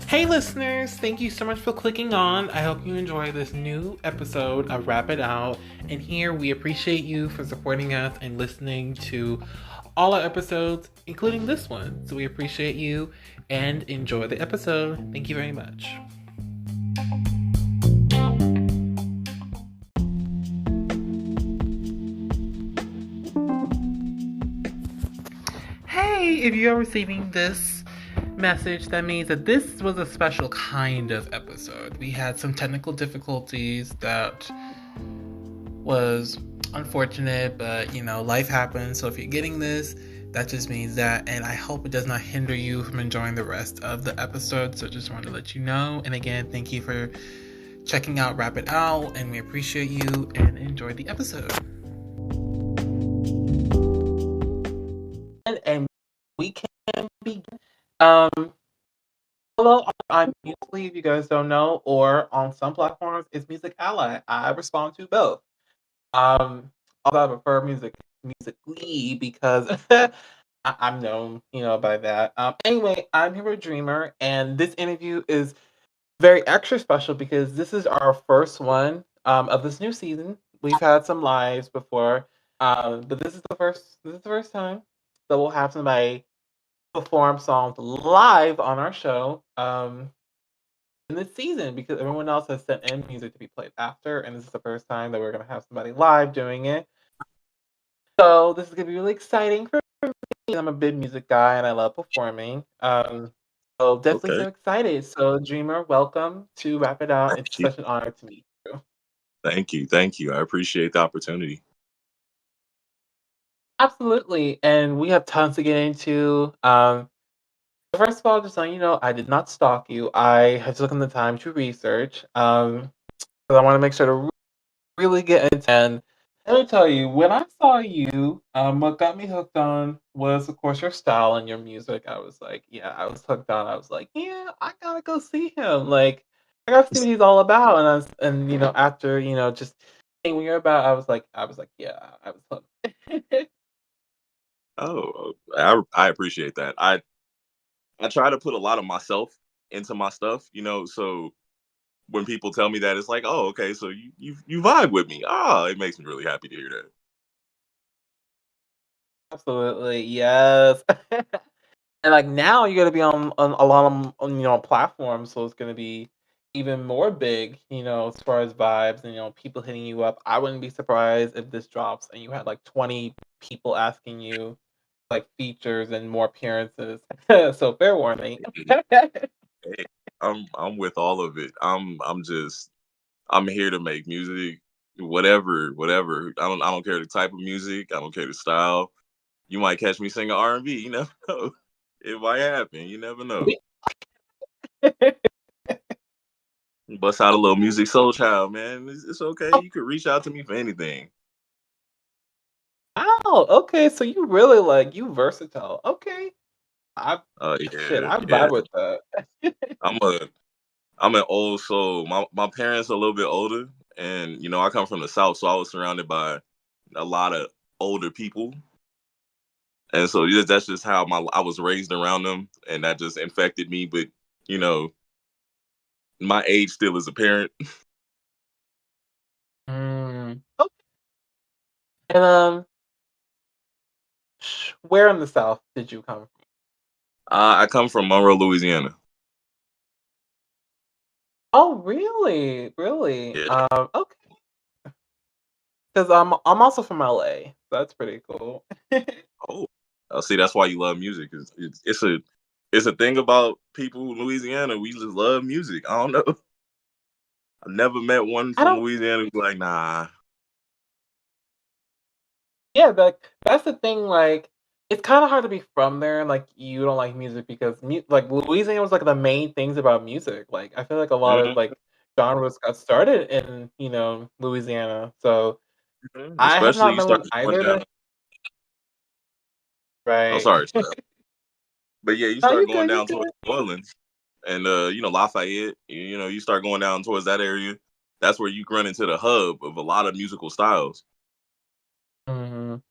Hey listeners, thank you so much for clicking on. I hope you enjoy this new episode of Wrap It Out. And here we appreciate you for supporting us and listening to all our episodes, including this one. So we appreciate you and enjoy the episode. Thank you very much. Hey, if you are receiving this message, that means that this was a special kind of episode. We had some technical difficulties that was unfortunate, but life happens. So if you're getting this, that just means that, and I hope it does not hinder you from enjoying the rest of the episode. So just wanted to let you know. And again, thank you for checking out Wrap It Out, and we appreciate you and enjoy the episode. And we can begin. Hello, I'm Musically, if you guys don't know, or on some platforms, it's Music Ally. I respond to both. Although I prefer Musically because I'm known, by that. Anyway, I'm here with Dreamrr, and this interview is very extra special because this is our first one of this new season. We've had some lives before, but this is the first. This is the first time that we'll have somebody perform songs live on our show in this season because everyone else has sent in music to be played after, and this is the first time that we're gonna have somebody live doing it. So this is gonna be really exciting for me. I'm a big music guy and I love performing. So definitely so Okay. excited. So Dreamer, welcome to Wrap It Out. It's Thank you. such an honor to meet you. Thank you. Thank you. I appreciate the opportunity. Absolutely. And we have tons to get into. First of all, just so you know, I did not stalk you. I have taken the time to research. Because I want to make sure to really get into. And let me tell you, when I saw you, what got me hooked on was, of course, your style and your music. I was like, yeah, I was hooked on. I was like, yeah, I gotta go see him. Like, I gotta see what he's all about. And after just seeing what you're about, I was like, yeah, I was hooked. Oh, I appreciate that. I try to put a lot of myself into my stuff, so when people tell me that, it's like, oh, okay, so you vibe with me. Ah, it makes me really happy to hear that. Absolutely, yes. And like now you're gonna be on a lot of platforms, so it's gonna be even more big, as far as vibes and people hitting you up. I wouldn't be surprised if this drops and you had like 20 people asking you like features and more appearances. So fair warning. Hey, I'm with all of it. I'm here to make music, whatever. I don't care the type of music. I don't care the style. You might catch me singing R&B. You never know. It might happen. You never know. Bust out a little music soul child, man. It's okay. You could reach out to me for anything. Oh, okay. So you really you versatile. Okay. I shit, Yeah, I yeah. vibe with that. I'm a I'm an old soul. My parents are a little bit older, and I come from the South, so I was surrounded by a lot of older people, and so yeah, that's just how I was raised around them, and that just infected me. But you know, my age still is apparent. Okay. And where in the South did you come from? I come from Monroe, Louisiana. Oh, really? Really? Yeah. Okay. Because I'm also from LA. So that's pretty cool. Oh, see, that's why you love music. It's a thing about people in Louisiana. We just love music. I don't know. I never met one I from don't. Louisiana who's like, nah. Yeah, that's the thing. Like, it's kind of hard to be from there and like you don't like music because like Louisiana was like the main things about music. Like, I feel like a lot of Mhm, like genres got started in Louisiana. So I have especially not you met start one going either. down. Oh, Right. sorry. But yeah, you No, start you going good. You down towards good. New Orleans and Lafayette. You start going down towards that area. That's where you run into the hub of a lot of musical styles. Mhm.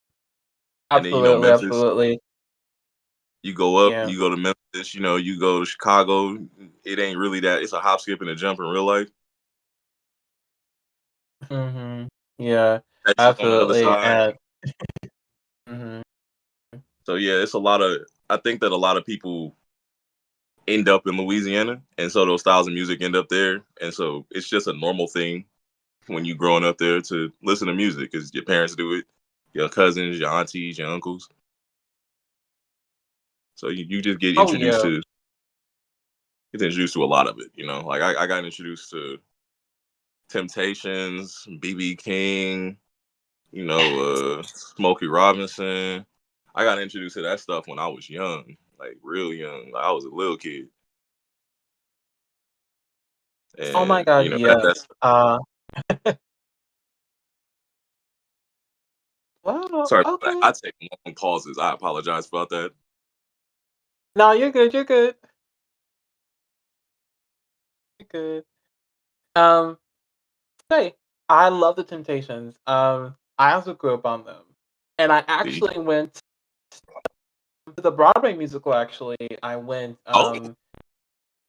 And then Absolutely, Memphis. absolutely. You go up, Yeah. you go to Memphis, you go to Chicago. It ain't really that. It's a hop, skip, and a jump in real life. Mhm. Yeah, Texas on the other absolutely, side. and mhm. So yeah, it's a lot of. I think that a lot of people end up in Louisiana, and so those styles of music end up there, and so it's just a normal thing when you growing up there to listen to music because your parents do it, your cousins, your aunties, your uncles. So you just Oh, yeah. get introduced to a lot of it. Like I got introduced to Temptations, BB King, Smokey Robinson. I got introduced to that stuff when I was young, like real young. Like I was a little kid, Oh my and god, that's yes. Well, sorry. okay. I take long pauses. I apologize about that. No, you're good, you're good. You're good. Um, hey, I love the Temptations. I also grew up on them, and I See? actually went to the Broadway musical, actually. I went, Oh,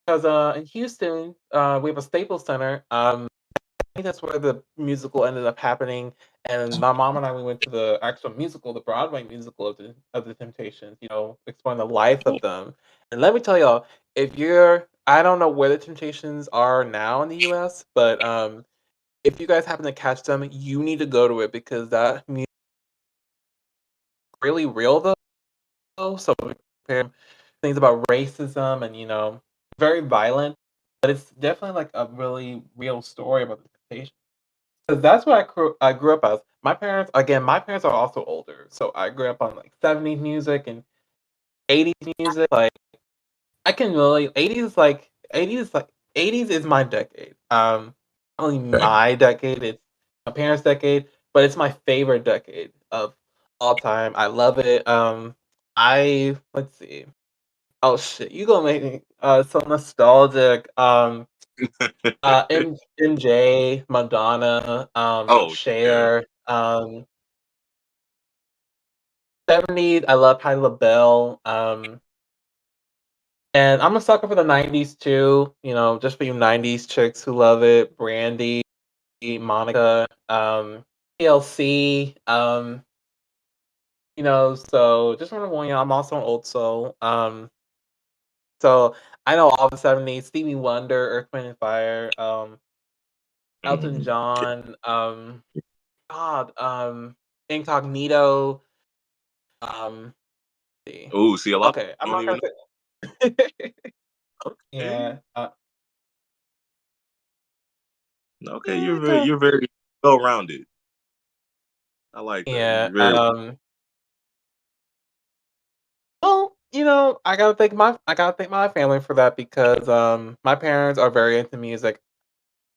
'cause, in Houston, we have a Staples Center, I think that's where the musical ended up happening, and my mom and I, we went to the actual musical, the Broadway musical of the Temptations, exploring the life of them. And let me tell y'all, if you're I don't know where the Temptations are now in the US, but if you guys happen to catch them, you need to go to it because that music really real though. So compare things about racism and very violent, but it's definitely like a really real story about the Temptations. 'Cause that's what I grew up as. My parents are also older, so I grew up on, like, 70s music and 80s music, like, I can really 80s is my decade. Not only okay. my decade, it's my parents' decade, but it's my favorite decade of all time. I love it. Let's see. Oh, shit, you gonna make me, so nostalgic. MJ, Madonna, Oh yeah. Cher, 70s, I love Patti LaBelle, and I'm a sucker for the 90s too, just for you 90s chicks who love it, Brandy, Monica, TLC, so just wanna warn you, I'm also an old soul, so I know all the 70s, Stevie Wonder, Earth, Wind& and Fire, Elton Mhm. John, God, Incognito, see. Oh, see, a lot of Okay, I'm people don't not even gonna know. say Okay, yeah, okay, yeah, kinda you're very well rounded. I like that. yeah, You're very well, I gotta thank my family for that because, my parents are very into music,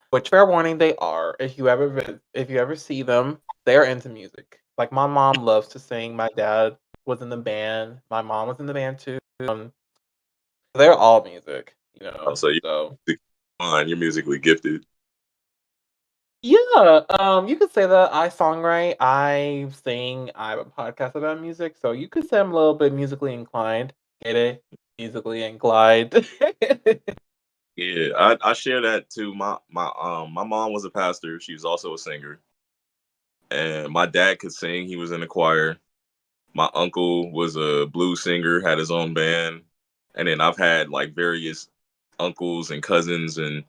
which fair warning, they are. If you ever see them, they're into music. Like, my mom loves to sing, my dad was in the band, my mom was in the band too, they're all music, so so you're musically gifted. yeah, you could say that. I songwrite, I sing, I have a podcast about music, so you could say I'm a little bit musically inclined. Get it? Musically inclined. Yeah, I share that too. My mom was a pastor. She was also a singer, and my dad could sing. He was in the choir. My uncle was a blues singer, had his own band, and then I've had like various uncles and cousins and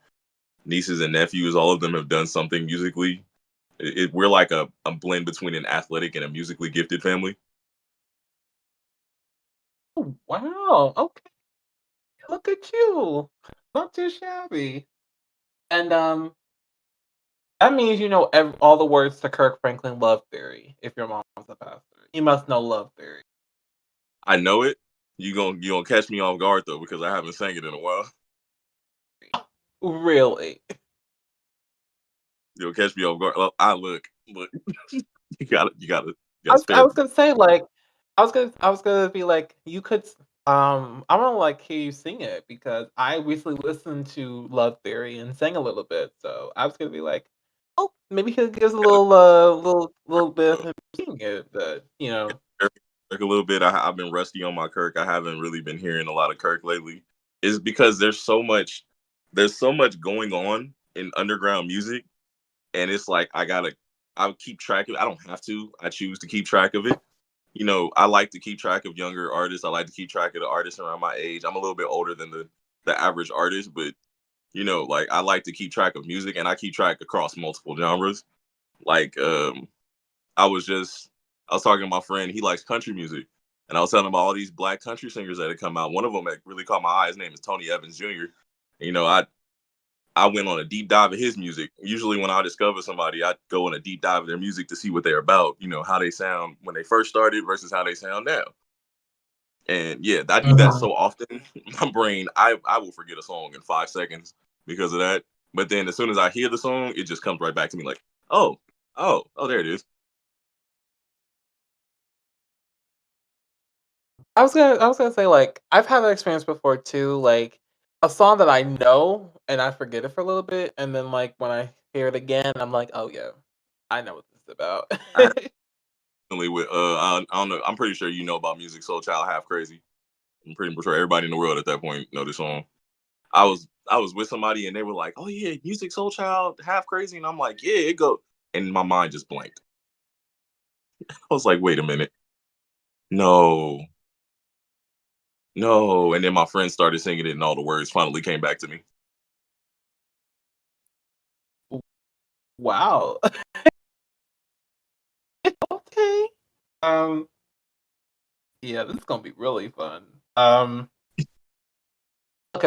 nieces and nephews. All of them have done something musically. We're like a blend between an athletic and a musically gifted family. Oh, wow, okay, look at you. Not too shabby. And, that means you know all the words to Kirk Franklin Love Theory if your mom's a pastor. You must know Love Theory. I know it. You gonna catch me off guard though because I haven't sang it in a while. Really? You'll catch me off guard. Well, look. You I gotta was I spare was me. gonna say, like, I was gonna be like, you could I wanna, like, hear you sing it because I recently listened to Love Theory and sang a little bit, so I was gonna be like, "Oh, maybe he'll give us a little, little bit of him singing it," but, Spare Kirk a little bit. I've been rusty on my Kirk. I haven't really been hearing a lot of Kirk lately. Is because there's so much going on in underground music, and it's like I keep track of it. I don't have to. I choose to keep track of it. You know, I like to keep track of younger artists. I like to keep track of the artists around my age. I'm a little bit older than the average artist, but you know, like I like to keep track of music, and I keep track across multiple genres. Like I was talking to my friend, he likes country music. And I was telling him about all these black country singers that had come out. One of them that really caught my eye, his name is Tony Evans Jr. You know, I went on a deep dive of his music. Usually when I discover somebody, I go on a deep dive of their music to see what they're about, you know, how they sound when they first started versus how they sound now. And yeah, I do that Mhm. so often. My brain, I will forget a song in 5 seconds because of that. But then as soon as I hear the song, it just comes right back to me like, oh, oh, there it is. I was gonna say, like, I've had that experience before too, like, a song that I know and I forget it for a little bit, and then, like, when I hear it again, I'm like, "Oh, yeah. I know what this is about." I recently with I don't know. I'm pretty sure you know about Music Soul Child Half Crazy. I'm pretty sure everybody in the world at that point know this song. I was with somebody and they were like, "Oh yeah, Music Soul Child Half Crazy," and I'm like, "Yeah, it go," and my mind just blanked. I was like, "Wait a minute, no, no," and then my friend started singing it, and all the words finally came back to me. Wow. Okay. Um, yeah, this is gonna be really fun. Okay,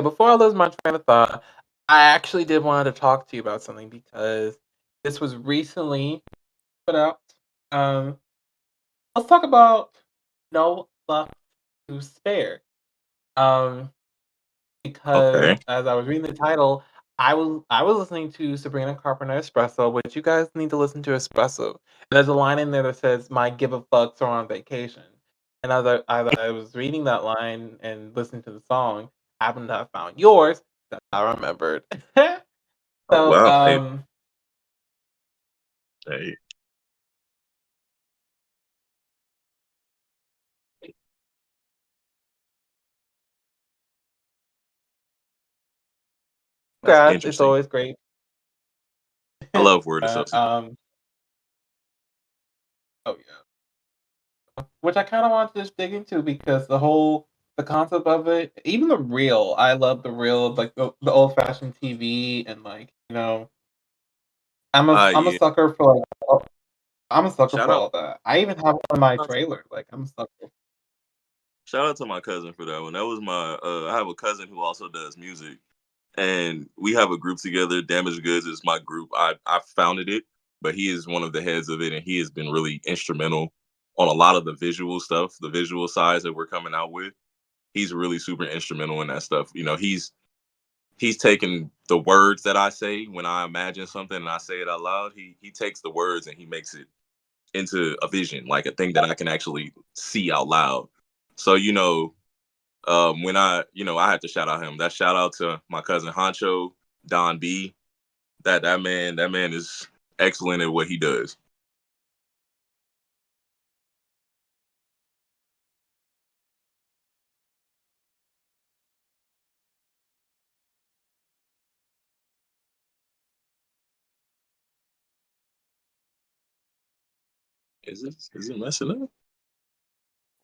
before I lose my train of thought, I actually did wanted to talk to you about something because this was recently put out. Um, let's talk about No Love to Spare. Um, because Okay, as I was reading the title, I was listening to Sabrina Carpenter Espresso, which you guys need to listen to Espresso. And there's a line in there that says, "My give a fucks are on vacation." And as I was reading that line and listening to the song, I happened to have found yours. That's how I remembered. oh so, wow, hey, that's congrats. It's interesting. always great. I love word uh, association. um, oh yeah. Which I kinda want to just dig into because the concept of it, even the reel, I love the reel, like, the old-fashioned TV and, like, I'm a Yeah, sucker for, like, I'm a sucker shout for out, all that. I even have one in my trailer, like, I'm a sucker. shout out to my cousin for that one. That was my I have a cousin who also does music, and we have a group together. Damaged Goods is my group. I founded it, but he is one of the heads of it, and he has been really instrumental on a lot of the visual stuff, the visual sides that we're coming out with. He's really super instrumental in that stuff. You know, he's taken the words that I say when I imagine something and I say it out loud. He takes the words and he makes it into a vision, like a thing that I can actually see out loud. So when I had to shout out him. That shout out to my cousin Honcho, Don B. That man is excellent at what he does. Is it messing up?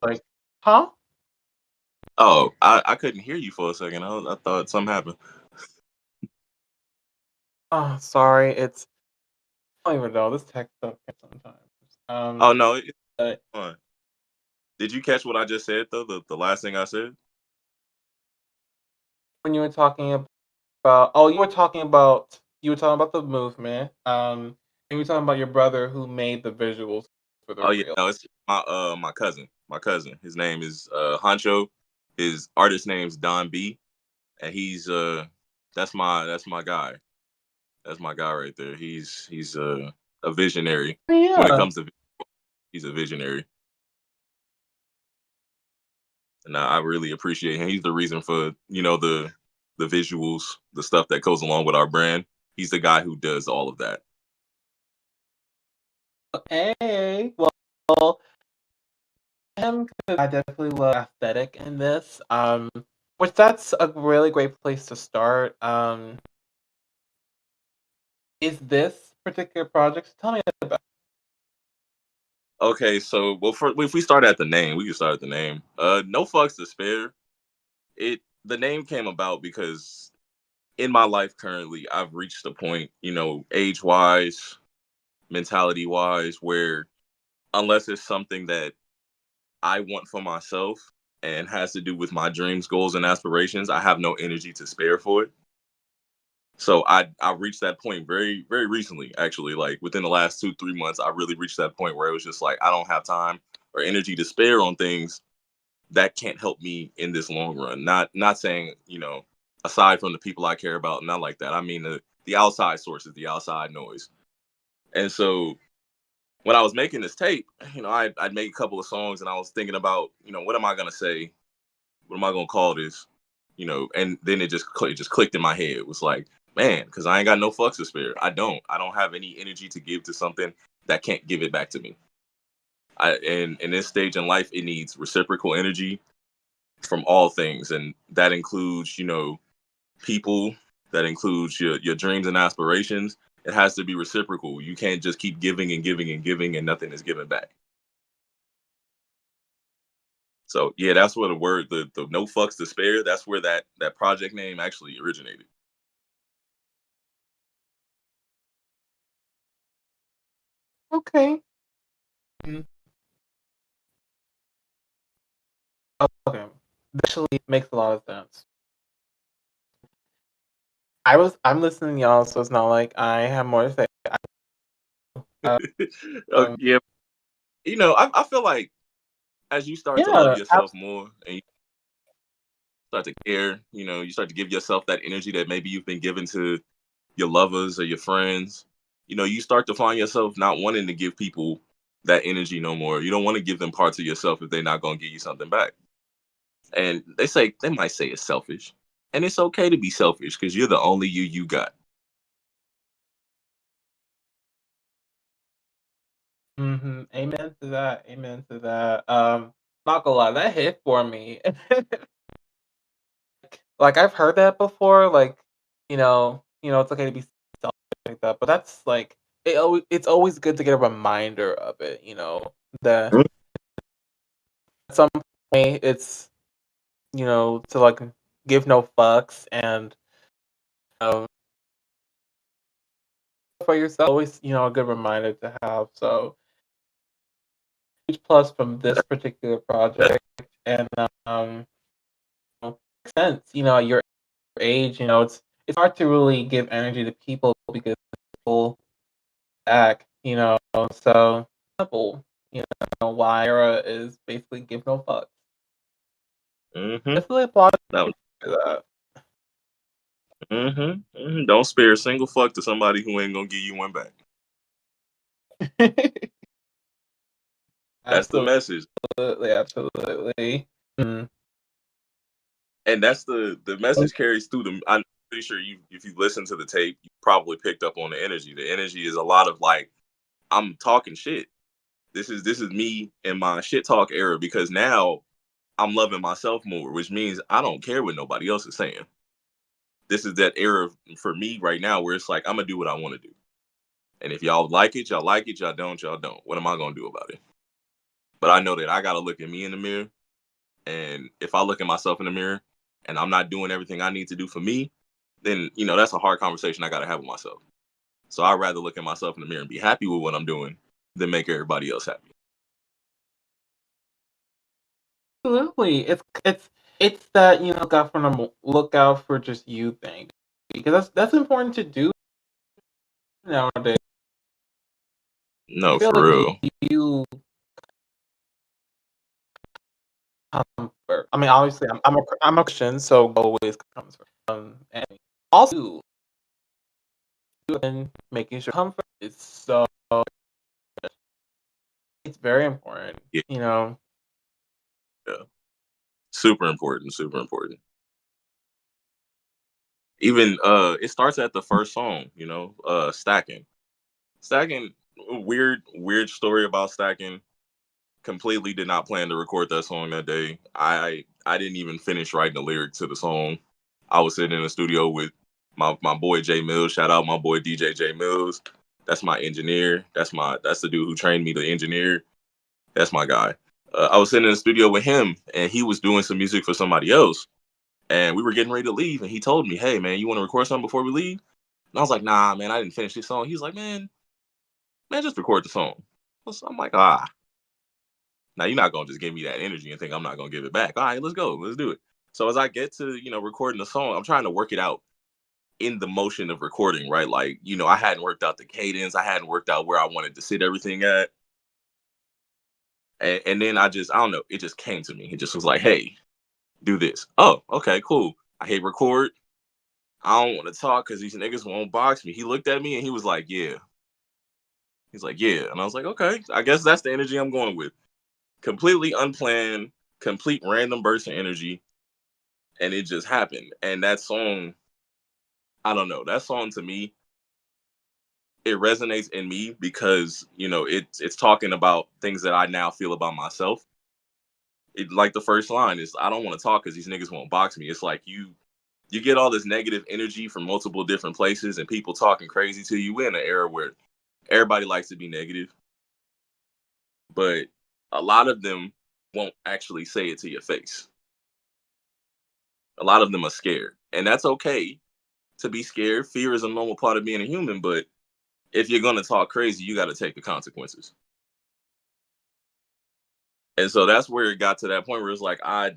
Like, "Huh? Oh, I couldn't hear you for a second. I thought something happened. Oh, sorry, I don't even know, this tech stuff can sometimes." Oh no, it's But fine. Did you catch what I just said though? The last thing I said? when you were talking you were talking about the movement, and you were talking about your brother who made the visuals for the Oh yeah, reel. no, it's my cousin. My cousin. His name is Honcho. His artist name's Don B. And that's my guy. That's my guy right there. He's a visionary. When it Yeah. comes to he's a visionary. And I really appreciate him. He's the reason for the visuals, the stuff that goes along with our brand. He's the guy who does all of that. Hey, well, him because I definitely love aesthetic in this. Which that's a really great place to start. Is this particular project? Tell me about. Okay, so if we start at the name, we can start at the name. No fucks to spare. The name came about because in my life currently, I've reached a point, age wise, mentality wise, where unless it's something that I want for myself and has to do with my dreams, goals, and aspirations, I have no energy to spare for it. So I reached that point very, very recently, actually. Like within the last 2 3 months, I really reached that point where it was just like I don't have time or energy to spare on things that can't help me in this long run. Not saying, aside from the people I care about, not like that. I mean the outside sources, the outside noise. And so when I was making this tape, I'd made a couple of songs and I was thinking about, what am I gonna say? What am I gonna call this? And then it just clicked in my head. It was like, man, because I ain't got no fucks to spare. I don't have any energy to give to something that can't give it back to me. And in this stage in life, it needs reciprocal energy from all things, and that includes, people. That includes your dreams and aspirations. It has to be reciprocal. You can't just keep giving and giving and giving, and nothing is given back. So yeah, that's where the no fucks to spare. That's where that project name actually originated. Okay. Mm, okay. This actually makes a lot of sense. I'm listening, y'all, so it's not like I have more to say. Uh, um, Yeah, I feel like as you start to love yeah, yourself more and you start to care, you start to give yourself that energy that maybe you've been given to your lovers or your friends. You start to find yourself not wanting to give people that energy no more. You don't want to give them parts of yourself if they're not going to give you something back. And they might say it's selfish, and it's okay to be selfish because you're the only you got. Amen to that. Amen to that. Not gonna lie, that hit for me. Like I've heard that before. Like, it's okay to be selfish like that, but that's like it's always good to get a reminder of it. That Mm. at some point it's to like give no fucks and um, for yourself. Always a good reminder to have. So huge plus from this particular project and makes sense. At your age, it's hard to really give energy to people because people back. So simple. Why era is basically give no fucks. Mm-hmm. Definitely applaud That you for that. Don't spare a single fuck to somebody who ain't gonna give you one back. That's the Absolutely, message. absolutely. Mm. And that's the message carries through them. I'm pretty sure if you listen to the tape, you probably picked up on the energy. The energy is a lot of like, I'm talking shit. This is me in my shit talk era because now I'm loving myself more, which means I don't care what nobody else is saying. This is that era for me right now where it's like I'm gonna do what I want to do. And if y'all like it, y'all like it. Y'all don't, y'all don't. What am I gonna do about it? But I know that I gotta look at me in the mirror. And if I look at myself in the mirror and I'm not doing everything I need to do for me, then that's a hard conversation I gotta have with myself. So I'd rather look at myself in the mirror and be happy with what I'm doing than make everybody else happy. Absolutely. It's that, got from the look out for just you thing. Because that's important to do nowadays. I No, feel for like real. you comfort. I mean, obviously, I'm a Christian, so always comes first. And also, and making sure comfort is so it's very important. Yeah, yeah. Super important, super important. Even it starts at the first song, stacking. Stacking, weird story about stacking. Completely did not plan to record that song that day. I didn't even finish writing the lyric to the song. I was sitting in the studio with my boy Jay Mills. Shout out my boy DJ Jay Mills. That's my engineer. That's the dude who trained me to engineer. That's my guy. I was sitting in the studio with him, and he was doing some music for somebody else. And we were getting ready to leave, and he told me, "Hey, man, you want to record something before we leave?" And I was like, "Nah, man, I didn't finish this song." He's like, "Man, just record the song." I'm like, "Ah, now you're not gonna just give me that energy and think I'm not gonna give it back. All right, let's go, let's do it." So as I get to recording the song, I'm trying to work it out in the motion of recording, right? Like I hadn't worked out the cadence, I hadn't worked out where I wanted to sit everything at, and then I don't know, it just came to me. It just was like, "Hey, do this." Oh, okay, cool. I hit record. I don't want to talk because these niggas won't box me. He looked at me and he was like, "Yeah." He's like, "Yeah," and I was like, "Okay, I guess that's the energy I'm going with." Completely unplanned, complete random burst of energy, and it just happened. And that song, I don't know, that song to me, it resonates in me because it's talking about things that I now feel about myself. Like the first line is, "I don't want to talk because these niggas won't box me." It's like you get all this negative energy from multiple different places and people talking crazy to you. We're in an era where everybody likes to be negative, but a lot of them won't actually say it to your face. A lot of them are scared, and that's okay to be scared. Fear is a normal part of being a human, but if you're gonna talk crazy, you got to take the consequences. And so that's where it got to that point where it's like, all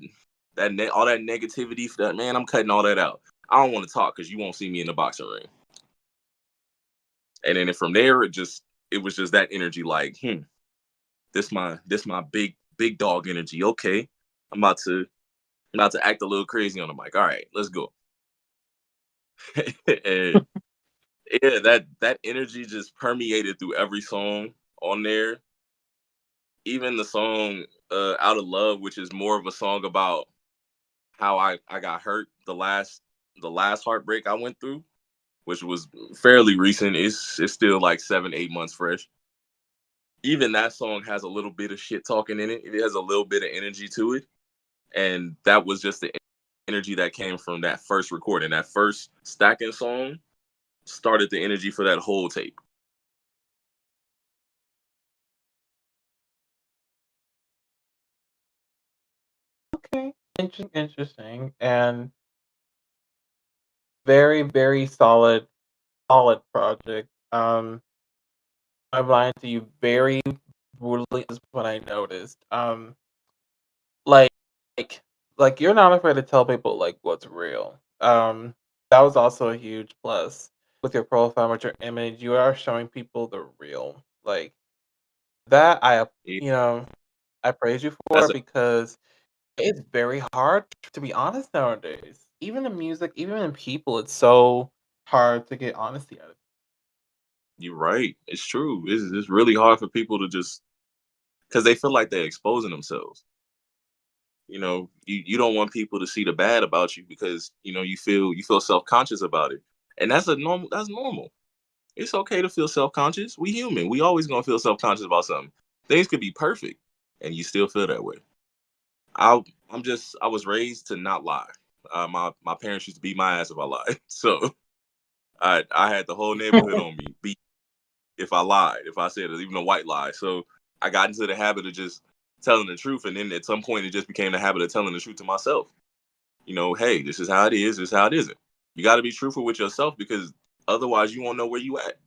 that negativity for that, man, I'm cutting all that out. I don't want to talk because you won't see me in the boxing ring. And then from there, it was just that energy, like, this my big dog energy. Okay, I'm about to act a little crazy on the mic. All right, let's go. And yeah, that energy just permeated through every song on there. Even the song "Out of Love," which is more of a song about how I got hurt the last heartbreak I went through, which was fairly recent. It's still like 7-8 months fresh. Even that song has a little bit of shit talking in it. It has a little bit of energy to it, and that was just the energy that came from that first recording. That first stacking song started the energy for that whole tape. Okay, interesting, and very, very solid project. I'm lying to you, very brutally is what I noticed. Like like you're not afraid to tell people like what's real. That was also a huge plus with your profile, with your image. You are showing people the real. Like that, Yeah, you know I praise you for that's it because it's very hard to be honest nowadays. Even in music, even in people, it's so hard to get honesty out of. you're right. It's true. It's really hard for people to just because they feel like they're exposing themselves. You don't want people to see the bad about you because you feel self-conscious about it. And that's normal. It's okay to feel self-conscious. We human. We always gonna feel self-conscious about something. Things could be perfect and you still feel that way. I I was raised to not lie. My parents used to beat my ass if I lied. So I had the whole neighborhood on me beat if I lied, if I said even a white lie. So I got into the habit of just telling the truth, and then at some point it just became the habit of telling the truth to myself. Hey, this is how it is. This is how it isn't. You got to be truthful with yourself because otherwise you won't know where you at.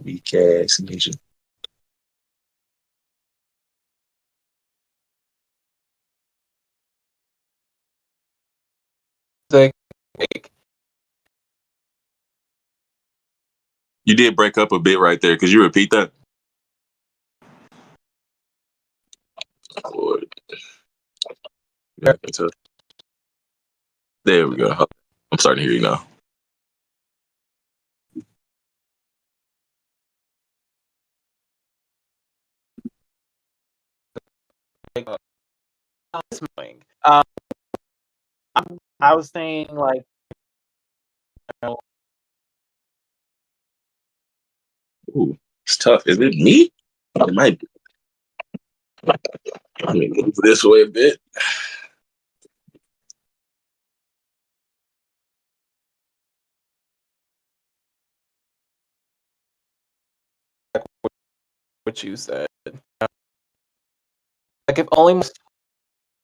Weak ass nigga. Like, You did break up a bit right there. Could you repeat that? Lord. There we go. I'm starting to hear you now. it's annoying. I was saying like, you know, Ooh, it's tough. Is it me? It might be. Let me move this way a bit. what you said. Like if only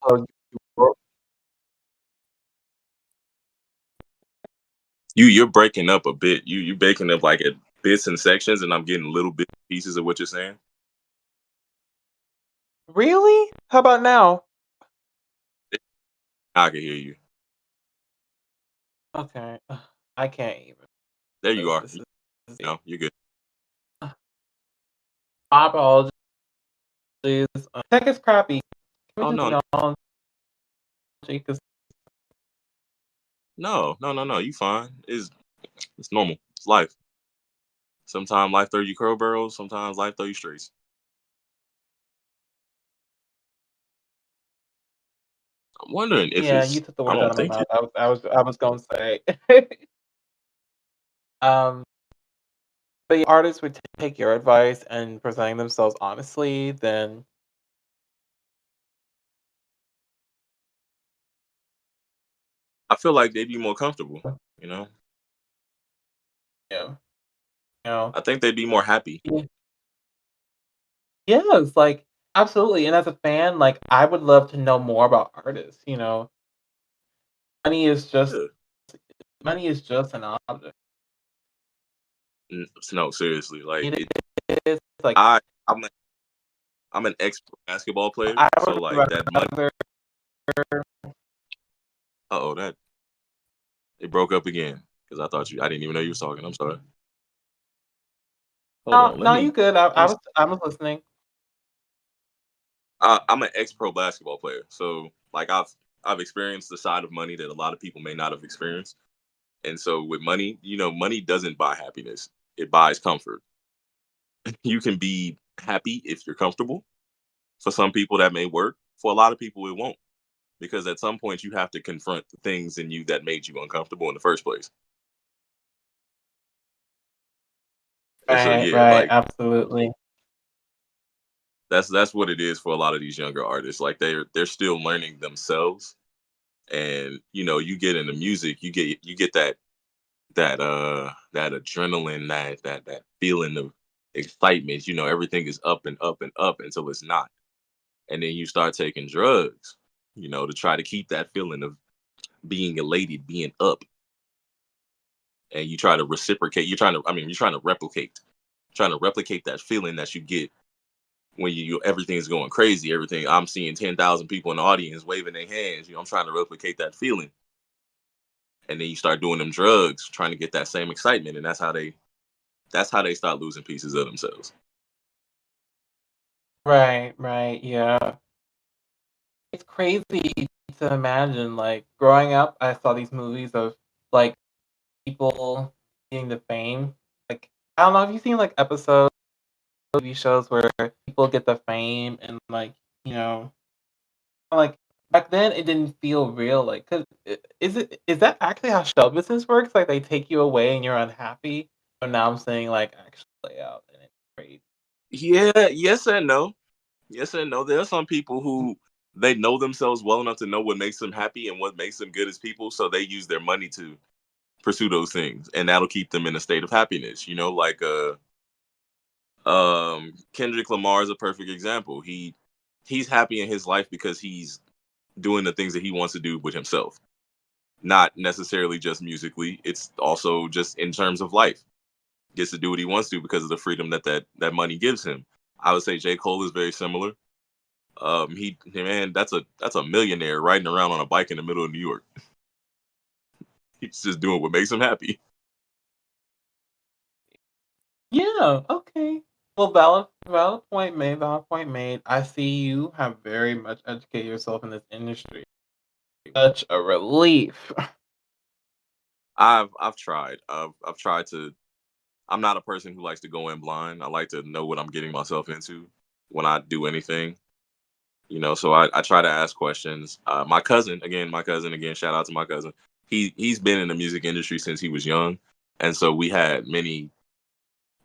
uh, You're breaking up a bit. You breaking up like at bits and sections, and I'm getting little bit pieces of what you're saying. really? How about now? I can hear you. Okay, I can't even. There you are. This is No, you're good. my apologies. Tech is crappy. Can we Oh just no, acknowledge it? 'Cause no. You fine. It's normal. It's life. Sometimes life throw you curl barrels. Sometimes life throw you straights. I'm wondering if yeah, you it's. took the I words out don't of my think mouth. it. I was gonna say. um, but yeah, artists would take your advice and presenting themselves honestly, then I feel like they'd be more comfortable. You know. yeah, you know, I think they'd be more happy. yeah, yes, like absolutely. And as a fan, like I would love to know more about artists. Money is just Yeah. money is just an object. No, seriously. Like It it. is like I. I'm. I'm an ex basketball player, I so would like that money. rather. Oh, that it broke up again because I thought you. I didn't even know you was talking. I'm sorry. Hold No, on. Let no, you me. good. Let me. I was listening. I'm an ex pro basketball player, so like I've experienced the side of money that a lot of people may not have experienced. And so with money, money doesn't buy happiness; it buys comfort. You can be happy if you're comfortable. For some people, that may work. For a lot of people, it won't, because at some point you have to confront the things in you that made you uncomfortable in the first place. And so, Right, yeah, right, like absolutely. that's what it is for a lot of these younger artists. Like they're still learning themselves, and you get into music, you get that adrenaline, that feeling of excitement. Everything is up and up and up until it's not, and then you start taking drugs, to try to keep that feeling of being elated, being up, and you try to reciprocate. You're trying to replicate that feeling that you get when everything's going crazy. Everything I'm seeing 10,000 people in the audience waving their hands. I'm trying to replicate that feeling, and then you start doing them drugs, trying to get that same excitement, and that's how they start losing pieces of themselves. Right, right, yeah. It's crazy to imagine, like, growing up, I saw these movies of, like, people getting the fame. Like, I don't know, have you seen, like, episodes of TV shows where people get the fame and, like, you know, like, back then it didn't feel real, like, 'cause is that actually how show business works? Like, they take you away and you're unhappy? But now I'm saying, like, actually play out and it's crazy. Yeah, yes and no. Yes and no. There are some people who they know themselves well enough to know what makes them happy and what makes them good as people, so they use their money to pursue those things, and that'll keep them in a state of happiness. Like Kendrick Lamar is a perfect example. He's happy in his life because he's doing the things that he wants to do with himself, not necessarily just musically. It's also just in terms of life. Gets to do what he wants to because of the freedom that money gives him. I would say J. Cole is very similar. Man, that's a millionaire riding around on a bike in the middle of New York. He's just doing what makes him happy. Yeah, okay. Well, valid point made, valid point made. I see you have very much educated yourself in this industry. Such a relief. I've tried. I've tried to. I'm not a person who likes to go in blind. I like to know what I'm getting myself into when I do anything. So I try to ask questions. My cousin again, shout out to my cousin. He's been in the music industry since he was young, and so we had many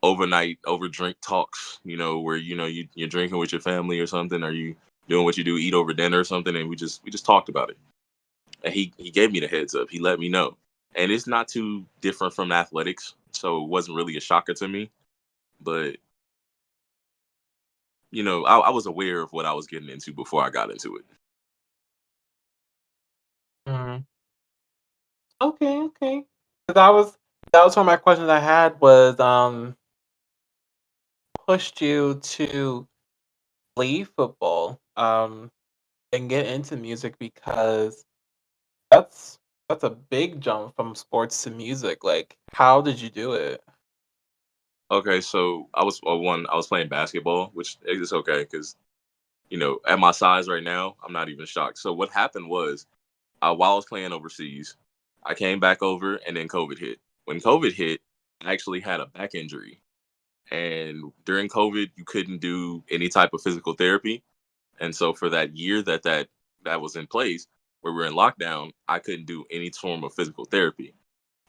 overnight over drink talks. Where you're drinking with your family or something, or you doing what you do, eat over dinner or something, and we just talked about it. And he gave me the heads up. He let me know, and it's not too different from athletics, so it wasn't really a shocker to me. But I was aware of what I was getting into before I got into it. Mhm. Okay, okay. 'Cause that was one of my questions I had was, pushed you to leave football, and get into music because that's that's a big jump from sports to music, like, how did you do it? Okay, so I was playing basketball, which is okay because at my size right now, I'm not even shocked. So what happened was, while I was playing overseas, I came back over, and then COVID hit. When COVID hit, I actually had a back injury, and during COVID, you couldn't do any type of physical therapy, and so for that year that was in place, where we were in lockdown, I couldn't do any form of physical therapy.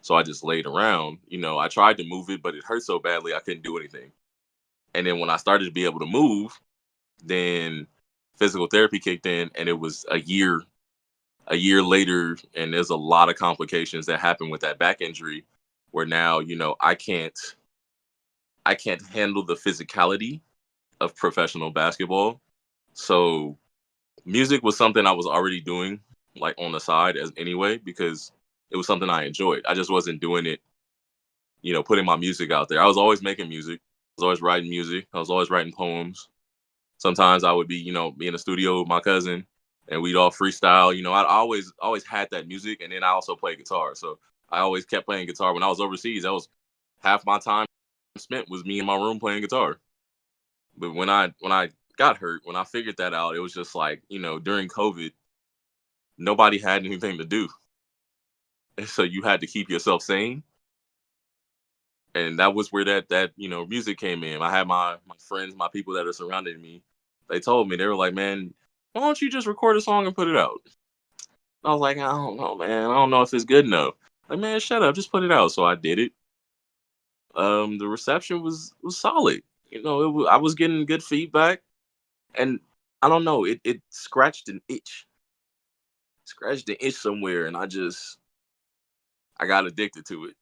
So I just laid around. I tried to move it, but it hurt so badly I couldn't do anything. And then when I started to be able to move, then physical therapy kicked in, and it was a year later, and there's a lot of complications that happen with that back injury, where now I can't handle the physicality of professional basketball. So music was something I was already doing, like on the side as anyway, because it was something I enjoyed. I just wasn't doing it, putting my music out there. I was always making music. I was always writing music. I was always writing poems. Sometimes I would be in the studio with my cousin, and we'd all freestyle. I always had that music, and then I also played guitar. So I always kept playing guitar. When I was overseas, that was half my time spent was me in my room playing guitar. But when I got hurt, when I figured that out, it was just like, during COVID, nobody had anything to do, and so you had to keep yourself sane. And that was where that music came in. I had my friends, my people that are surrounding me. They told me, they were like, "Man, why don't you just record a song and put it out?" I was like, "I don't know, man. I don't know if it's good enough." Like, man, shut up, just put it out. So I did it. The reception was solid. I was getting good feedback, and I don't know, it scratched an itch somewhere, and I got addicted to it.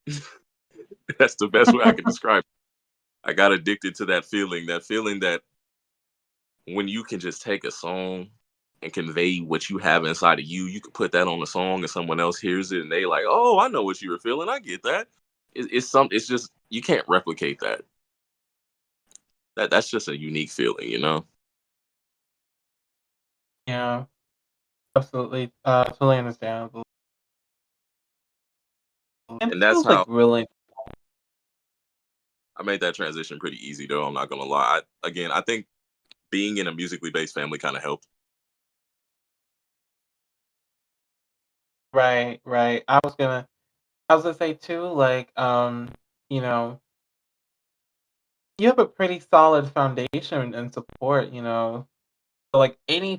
That's the best way I can describe it. I got addicted to that feeling that when you can just take a song and convey what you have inside of you, you can put that on a song and someone else hears it and they like, oh, I know what you were feeling. I get that. It's just you can't replicate that. That's just a unique feeling. Yeah, absolutely, totally understandable. It And that's feels like how really I made that transition pretty easy though. I'm not gonna lie. Again, I think being in a musically based family kind of helped. right, right. I was gonna say too, like, you know, you have a pretty solid foundation and support, so, like, any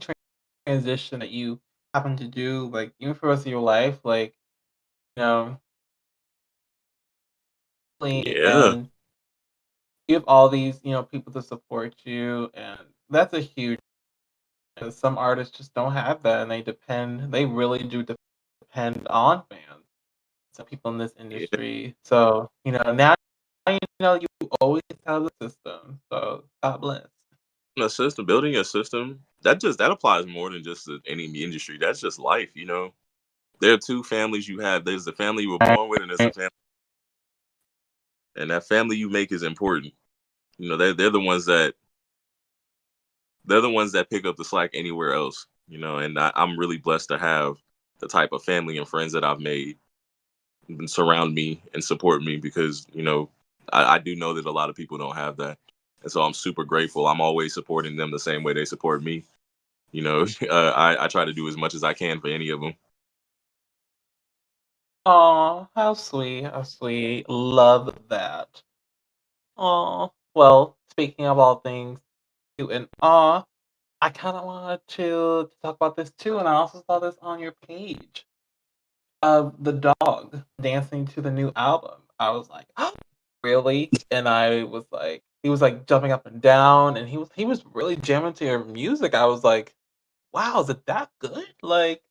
transition that you happen to do, like, even for the rest of your life, like, you know, Yeah. and you have all these, people to support you, and that's a huge. Because some artists just don't have that, and they really do depend on fans. Some people in this Yeah. industry. So, now you always have the system. So God bless. A system, building a system that applies more than just to any industry. That's just life. There are two families you have. There's the family you were born with, and there's the Right. family, and that family you make is important. They're the ones that pick up the slack anywhere else. And I'm really blessed to have the type of family and friends that I've made and surround me and support me because I do know that a lot of people don't have that, and so I'm super grateful. I'm always supporting them the same way they support me. I try to do as much as I can for any of them. Aw, how sweet, how sweet. Love that. Aw. Well, speaking of all things cute and aw, I kind of want to talk about this too, and I also saw this on your page of the dog dancing to the new album. I was like, oh, really? And I was like, he was like jumping up and down, and he was really jamming to your music. I was like, wow, is it that good? Like,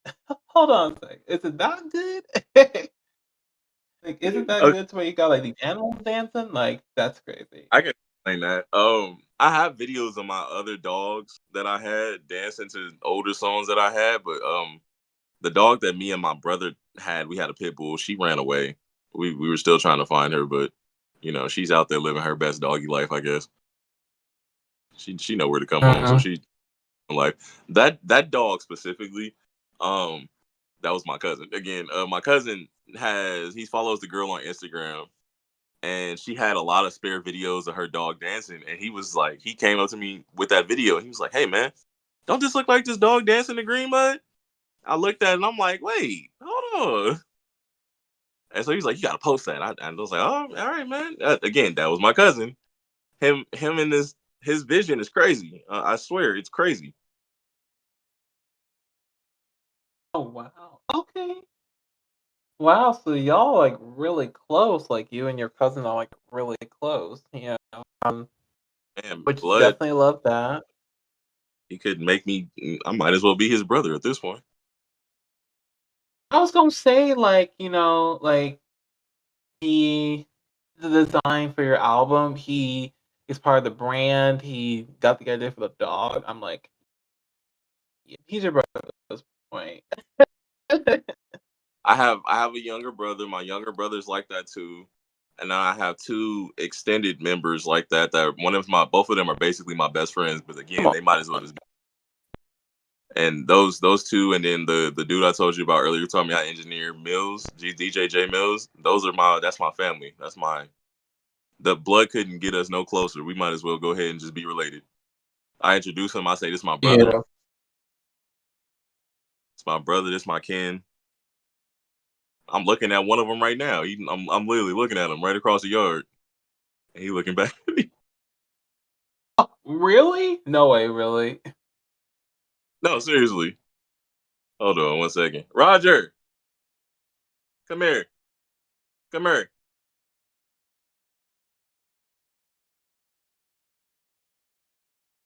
hold on a sec, is it that good? Like, is it that Okay, good to where you got like these animals dancing? Like, that's crazy. I can explain that. I have videos of my other dogs that I had dancing to older songs that I had, but the dog that me and my brother had, we had a pit bull. She ran away. We were still trying to find her, but she's out there living her best doggy life, I guess. She know where to come home, so Mhm. she life. That dog specifically, um, that was my cousin. Again, my cousin he follows the girl on Instagram, and she had a lot of spare videos of her dog dancing, and he came up to me with that video, and he was like, "Hey man, don't this look like this dog dancing the green mud?" I looked at it and I'm like, "Wait, hold on." And so he's like, "You gotta post that." I was like, "Oh, all right, man." Again, that was my cousin. Him and his vision is crazy. I swear, it's crazy. Oh wow. Okay. Wow, so y'all like really close, like you and your cousin are like really close, Man, which blood. definitely love that. He could make me. I might as well be his brother at this point. I was gonna say like, like he the design for your album, he is part of the brand, he got the idea for the dog. I'm like, yeah, he's your brother at this point. I have a younger brother. My younger brother's like that too, and then I have two extended members like that. That both of them are basically my best friends. But Come again, on. they might as well just be. And those two, and then the dude I told you about earlier, taught me how to engineer Mills, DJJ Mills. That's my family. The blood couldn't get us no closer. We might as well go ahead and just be related. I introduce him. I say, "This is my brother. Yeah. It's my brother. This is my kin." I'm looking at one of them right now. I'm literally looking at him right across the yard, and he looking back at me. Oh, really? No way, really. No, seriously. Hold on 1 second. Roger, come here. Come here.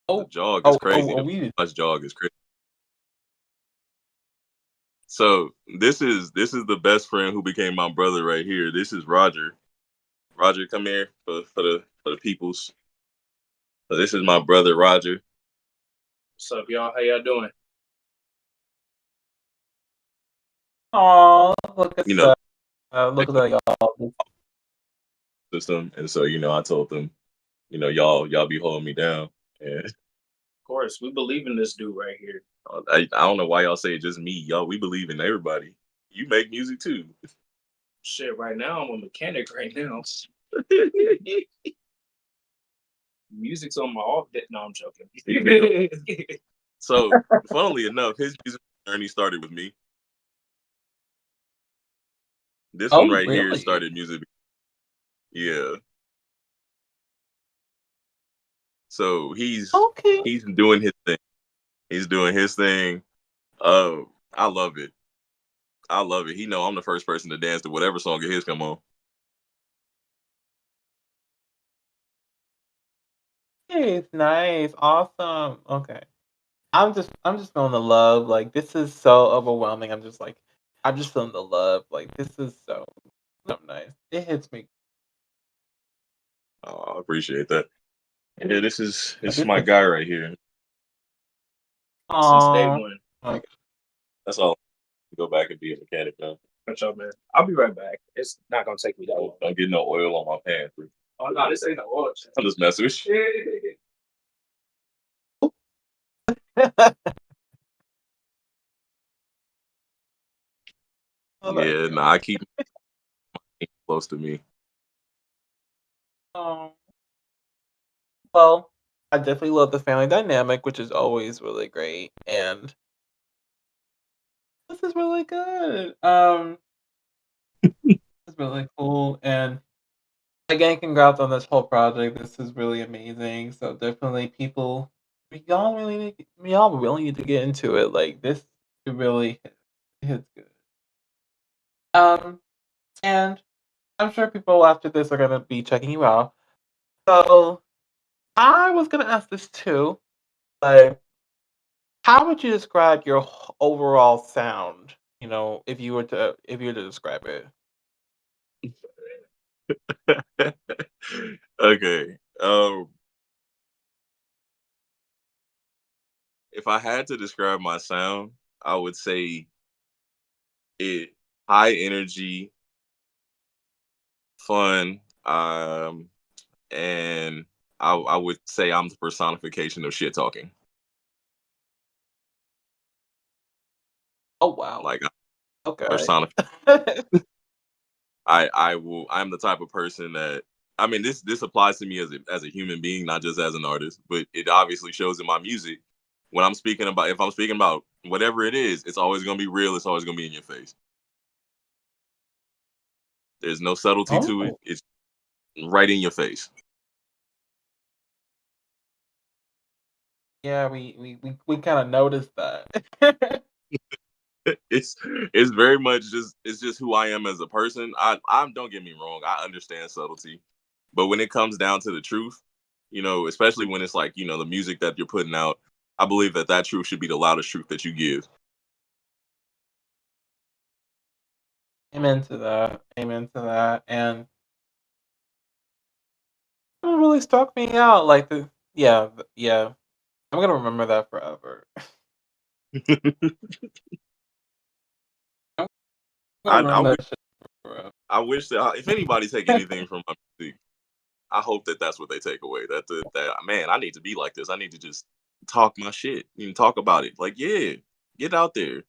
The Oh, jog is oh, crazy. oh, The we Dutch jog is crazy. So this is the best friend who became my brother right here. This is Roger. Roger, come here for the peoples. So this is my brother Roger. What's up, y'all? How y'all doing? Oh, look at You know, that. Look at that, y'all. system, and so I told them, y'all be holding me down, and Of course, we believe in this dude right here. I don't know why y'all say just me, y'all. We believe in everybody. You make music too. Shit, right now I'm a mechanic right now. Music's on my off day. No, I'm joking. So, funnily enough, his music journey started with me. This one Oh, right here really? started music. Yeah. So Okay. he's doing his thing. He's doing his thing. I love it. I love it. He know I'm the first person to dance to whatever song of his come on. Nice, nice, awesome. Okay. I'm just feeling the love. Like this is so overwhelming. I'm just feeling the love. Like this is so nice. It hits me. Oh, I appreciate that. Yeah, this is This my is guy right here. Since day aw. one. Like, That's all. Go back and be a mechanic now. For sure, man. I'll be right back. It's not gonna take me that long. Don't get no oil on my pants. Oh no, this ain't no oil. I'm just messing with you. oh, that's Yeah, cute. nah, I keep him close to me. Oh. Well, I definitely love the family dynamic, which is always really great. And this is really good. It's really cool. And again, congrats on this whole project. This is really amazing. So definitely people we all really need to get into it. Like this, it really hits good. Um, and I'm sure people after this are gonna be checking you out. So I was gonna ask this too, but how would you describe your overall sound? If you were to describe it. Okay. If I had to describe my sound, I would say it high energy, fun, and I would say I'm the personification of shit talking. Oh wow. Like Okay. personification. I'm the type of person that, I mean, this applies to me as a human being, not just as an artist, but it obviously shows in my music. When I'm speaking about, if I'm speaking about whatever it is, it's always gonna be real. It's always gonna be in your face. There's no subtlety to it. Oh It's right in your face. yeah, we kind of noticed that. it's it's very much just, it's just who I am as a person. I don't get me wrong, I understand subtlety, but when it comes down to the truth, especially when it's like, the music that you're putting out, I believe that that truth should be the loudest truth that you give. Amen to that. Amen to that. And it really struck me out. Like yeah. I'm gonna remember that forever. I'm gonna I remember wish that shit forever. I wish that if anybody take anything from my music, I hope that that's what they take away. That man, I need to be like this. I need to just talk my shit. Talk about it. Like, yeah, get out there.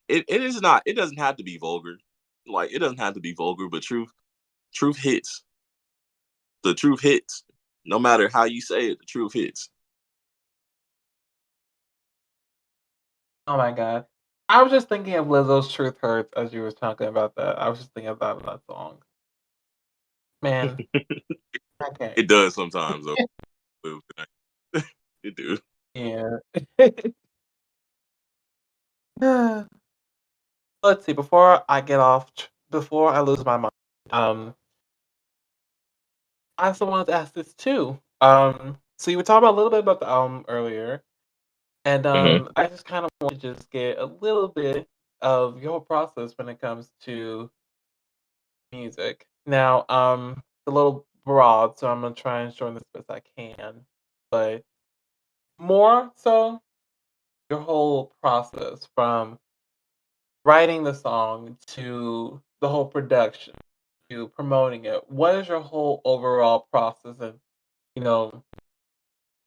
It is not. It doesn't have to be vulgar. Like, it doesn't have to be vulgar, but truth hits. The truth hits. No matter how you say it, the truth hits. Oh my god. I was just thinking of Lizzo's "Truth Hurts" as you was talking about that. I was just thinking about that song. Man, I can't. It does sometimes, though. It do. Yeah. Let's see. Before I lose my mind, um, I also wanted to ask this too. So you were talking about a little bit about the album earlier, and Hmm. I just kind of want to just get a little bit of your process when it comes to music. Now, it's a little broad, so I'm gonna try and shorten this as best I can, but more so your whole process from writing the song to the whole production to promoting it. What is your whole overall process and you know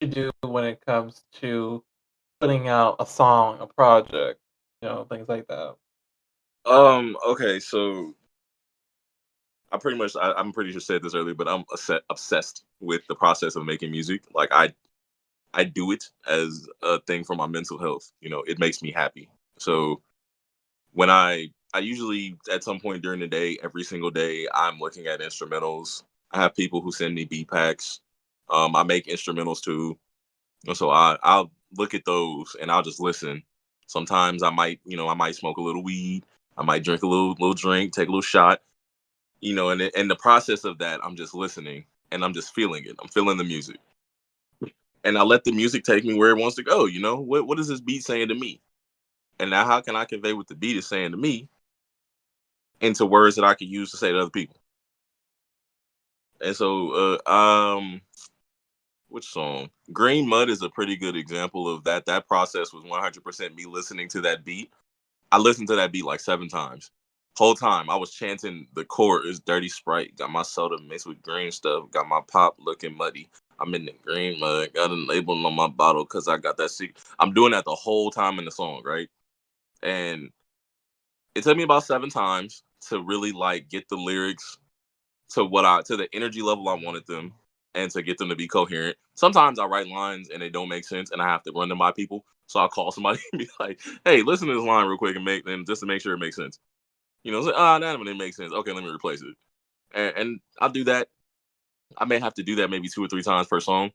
to do when it comes to putting out a song, a project, things like that? Okay, so I'm pretty sure said this earlier, but I'm obsessed with the process of making music. Like, I do it as a thing for my mental health. It makes me happy. So when I usually, at some point during the day, every single day, I'm looking at instrumentals. I have people who send me beat packs. I make instrumentals too. And so I'll look at those and I'll just listen. Sometimes I might smoke a little weed. I might drink a little drink, take a little shot. And in the process of that, I'm just listening and I'm just feeling it. I'm feeling the music, and I let the music take me where it wants to go. What is this beat saying to me? And now how can I convey what the beat is saying to me into words that I can use to say to other people? And so, which song? Green Mud is a pretty good example of that. That process was 100% me listening to that beat. I listened to that beat like 7 times. Whole time I was chanting the chorus, dirty Sprite, got my soda mixed with green stuff, got my pop looking muddy. I'm in the green mud, got a label on my bottle because I got that secret. I'm doing that the whole time in the song, right? And it took me about 7 times to really like get the lyrics to the energy level I wanted them, and to get them to be coherent. Sometimes I write lines and they don't make sense and I have to run them by people. So I'll call somebody and be like, hey, listen to this line real quick and just to make sure it makes sense. It's like, that one didn't make sense. Okay, let me replace it. And I'll do that. I may have to do that maybe 2 or 3 times per song.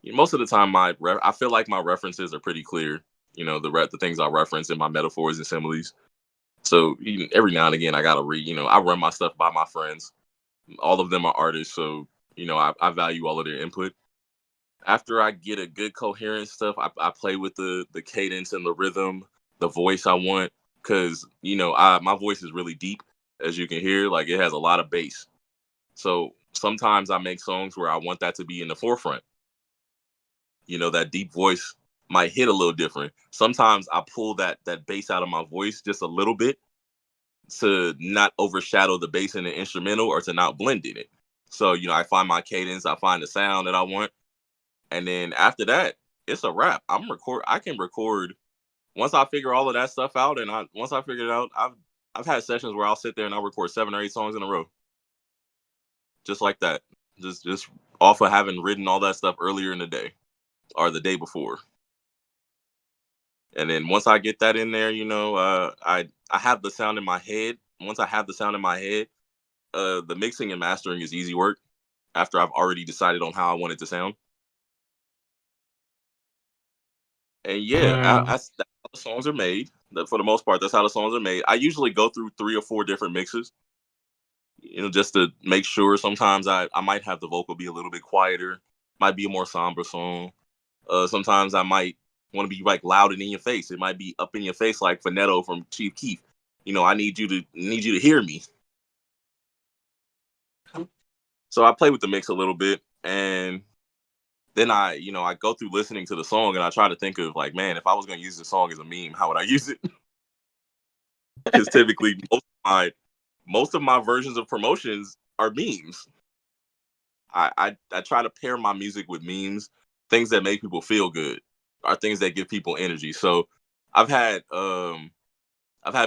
most of the time I feel like my references are pretty clear. The things I reference in my metaphors and similes. So every now and again, I gotta read. I run my stuff by my friends. All of them are artists, so I value all of their input. After I get a good coherent stuff, I play with the cadence and the rhythm, the voice I want, because my voice is really deep, as you can hear. Like it has a lot of bass. So sometimes I make songs where I want that to be in the forefront. That deep voice might hit a little different. Sometimes I pull that bass out of my voice just a little bit to not overshadow the bass in the instrumental or to not blend in it. So, I find my cadence, I find the sound that I want. And then after that, it's a wrap. I can record once I figure all of that stuff out. And once I figure it out, I've had sessions where I'll sit there and I'll record 7 or 8 songs in a row. Just like that. Just off of having written all that stuff earlier in the day or the day before. And then once I get that in there, I have the sound in my head. Once I have the sound in my head, the mixing and mastering is easy work after I've already decided on how I want it to sound. And yeah, that's how the songs are made. For the most part, that's how the songs are made. I usually go through 3 or 4 different mixes, just to make sure. Sometimes I might have the vocal be a little bit quieter, might be a more somber song. Sometimes I might want to be like loud and in your face. It might be up in your face like Finetto from Chief Keef. I need you to hear me. So I play with the mix a little bit, and then I go through listening to the song, and I try to think of like, man, if I was going to use the song as a meme, how would I use it? Because typically most of my versions of promotions are memes. I try to pair my music with memes, things that make people feel good, are things that give people energy. So I've had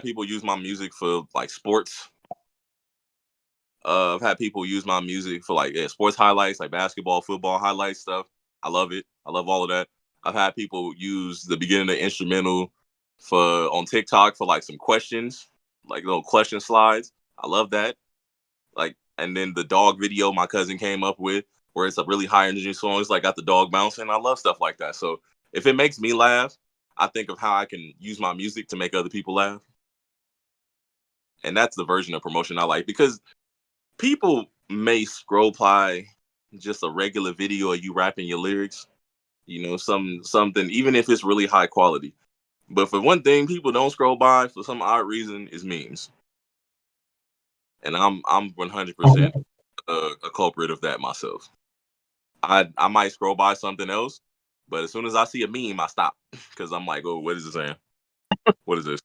people use my music for like sports. I've had people use my music for like sports highlights, like basketball, football highlights stuff. I love it. I love all of that. I've had people use the beginning of the instrumental on TikTok for like some questions, like little question slides. I love that. Like, and then the dog video my cousin came up with, where it's a really high energy song. It's like got the dog bouncing. I love stuff like that. So if it makes me laugh, I think of how I can use my music to make other people laugh. And that's the version of promotion I like, because people may scroll by just a regular video of you rapping your lyrics, something, even if it's really high quality. But for one thing, people don't scroll by for some odd reason is memes. And I'm 100% a culprit of that myself. I might scroll by something else, but as soon as I see a meme, I stop, because I'm like, oh, what is it saying? What is this?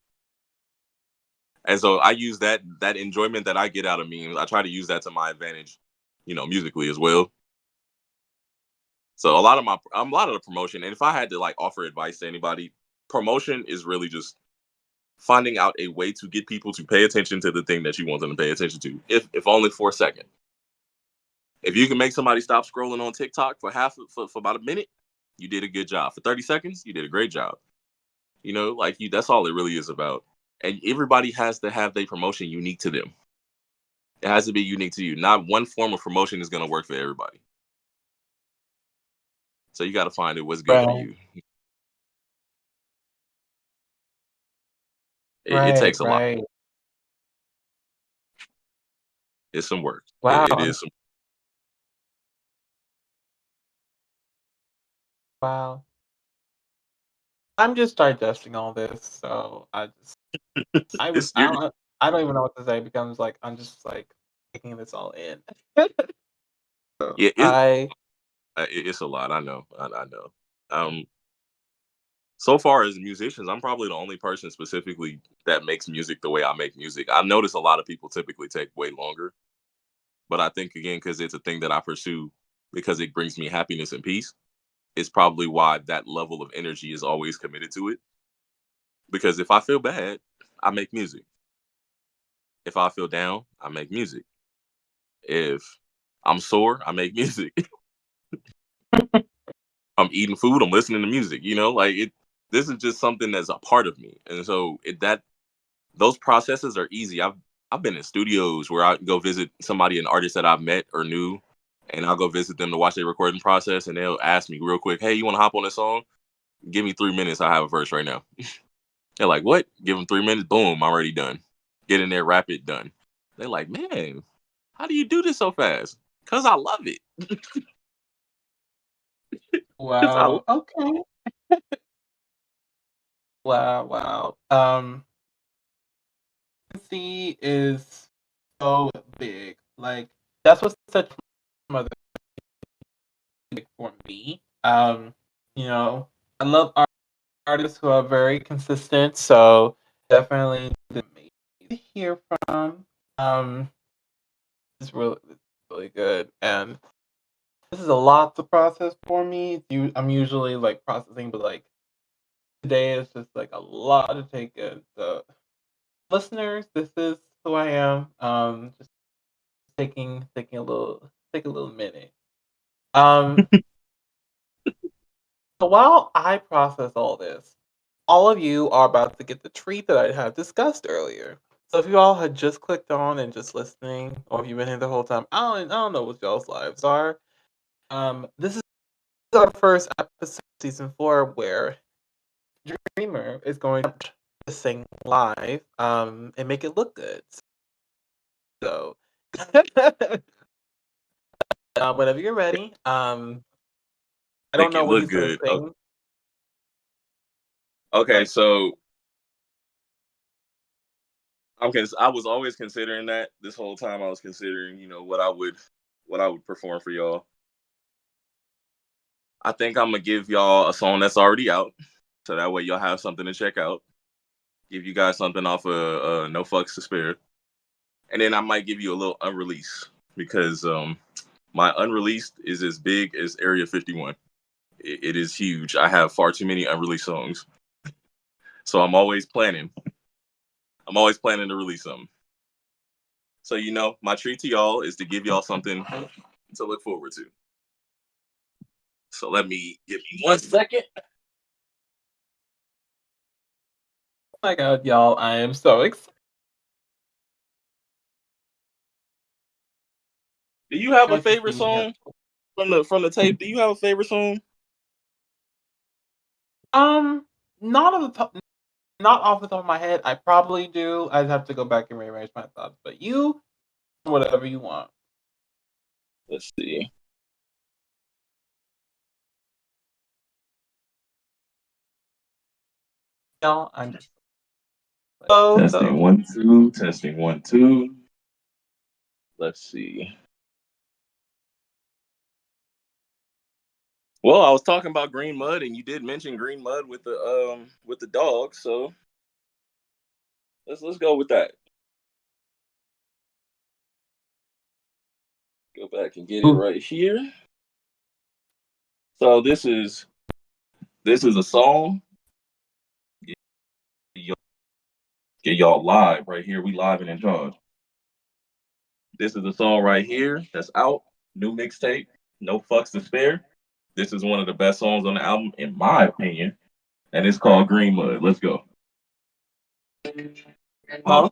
And so I use that enjoyment that I get out of memes. I try to use that to my advantage, musically as well. So a lot of the promotion, and if I had to like offer advice to anybody, promotion is really just finding out a way to get people to pay attention to the thing that you want them to pay attention to, if only for a second. If you can make somebody stop scrolling on TikTok for about a minute, you did a good job. For 30 seconds, you did a great job. That's all it really is about. And everybody has to have their promotion unique to them. It has to be unique to you. Not one form of promotion is going to work for everybody. So you got to find what's good for you. It takes a lot. It's some work. Wow. It is some. Wow. I'm just digesting all this, so I don't even know what to say. It becomes like I'm just like taking this all in. So Yeah, it's a lot. I know. I know. So far as musicians, I'm probably the only person specifically that makes music the way I make music. I notice a lot of people typically take way longer, but I think again, because it's a thing that I pursue because it brings me happiness and peace, it's probably why that level of energy is always committed to it. Because if I feel bad, I make music. If I feel down, I make music. If I'm sore, I make music. I'm eating food, I'm listening to music. This is just something that's a part of me, and so those processes are easy. I've been in studios where I go visit somebody, an artist that I've met or knew, and I'll go visit them to watch their recording process, and they'll ask me real quick, "Hey, you want to hop on this song? Give me 3 minutes. I have a verse right now." They're like, "What?" Give them 3 minutes. Boom, I'm already done. Get in there, rap it, done. They're like, "Man, how do you do this so fast?" Cause I love it. Cause I love Wow. Okay. Wow. Wow. C is so big. Like that's what's such mother big for me. You know, I love artists who are very consistent. So definitely the to hear from. It's really good, and this is a lot to process for me. I'm usually like processing, but like today is just like a lot to take in. So listeners, this is who I am. Just taking a little minute. Um, so while I process all of you are about to get the treat that I had discussed earlier. So if you all had just clicked on and just listening, or if you've been here the whole time, I don't know what y'all's lives are. This is our first episode, season 4, where Dreamrr is going to sing live, and make it look good. So, whenever you're ready, I don't make know it what look he's gonna good. sing. Okay, so I was always considering that this whole time. I was considering, what I would perform for y'all. I think I'm gonna give y'all a song that's already out, so that way y'all have something to check out. Give you guys something off of No Fucks to Spare, and then I might give you a little unreleased because my unreleased is as big as Area 51. It is huge. I have far too many unreleased songs, so I'm always planning. I'm always planning to release something. So my treat to y'all is to give y'all something to look forward to. So give me 1 second. Oh my god, y'all! I am so excited. Do you have a To favorite see him. song from the tape? Do you have a favorite song? Not on the top, not off the top of my head. I probably do. I'd have to go back and rearrange my thoughts. But you, whatever you want. Let's see. Y'all, I'm just so Testing 1 2. Testing 1 2. Let's see. Well, I was talking about green mud, and you did mention green mud with the dog. So let's go with that. Go back and get it Ooh. right here. So this is a song. Get y'all live right here. We live and in charge. This is a song right here that's out. New mixtape. No Fucks to Spare. This is one of the best songs on the album, in my opinion, and it's called Green Mud. Let's go. Huh?